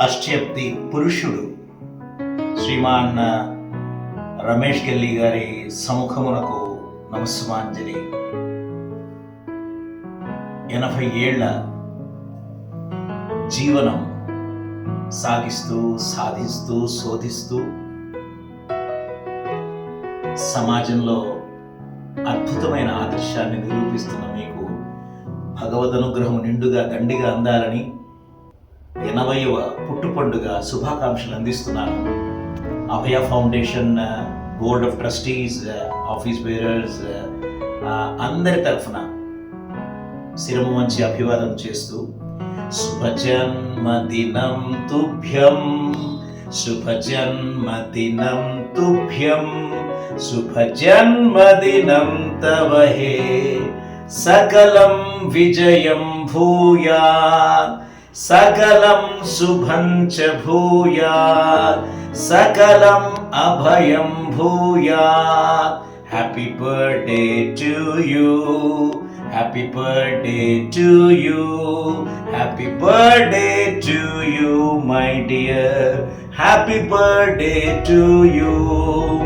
అష్టబ్ది పురుషుడు శ్రీమాన్ రమేష్ గెల్లి గారి సముఖమునకు నమస్సుమాంజలి. 80 ఏళ్ల జీవనం సాగిస్తూ సాధిస్తూ శోధిస్తూ సమాజంలో అద్భుతమైన ఆదర్శాన్ని నిరూపిస్తున్న మీకు భగవద్ అనుగ్రహం నిండుగా దండిగా అందాలని 80వ పుట్టుపండుగ శుభాకాంక్షలు అందిస్తున్నాను. Abhaya foundation board of trustees, office bearers అందరి తరఫున శిరము వంచి అభివాదం చేస్తూ శుభజన్మదినం తుభ్యం, శుభజన్మదినం తుభ్యం, శుభజన్మదినం తవ హే, సకలం విజయం భూయాత్, సకలం శుభం చ భూయాత్, సకలం అభయం భూయాత్. Happy birthday to you, happy birthday to you, happy birthday to you my dear, happy birthday to you.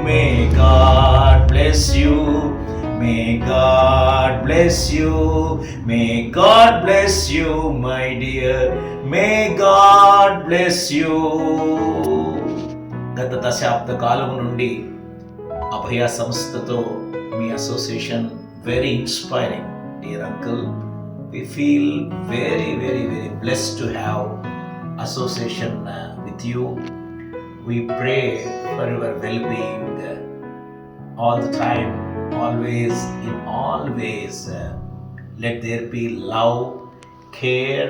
May God bless you, may God bless you, may God bless you my dear, may God bless you. గత దశాబ్ద కాలం నుండి అభయ సంస్థతో మీ association very inspiring. Dear uncle, we feel very very very blessed to have association with you. We pray for your well-being all the time, always, in all ways. Let there be love, care,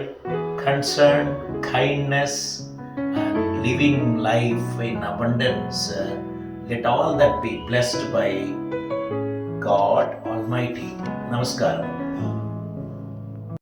concern, kindness, and living life in abundance. Let all that be blessed by God Almighty. Namaskaram.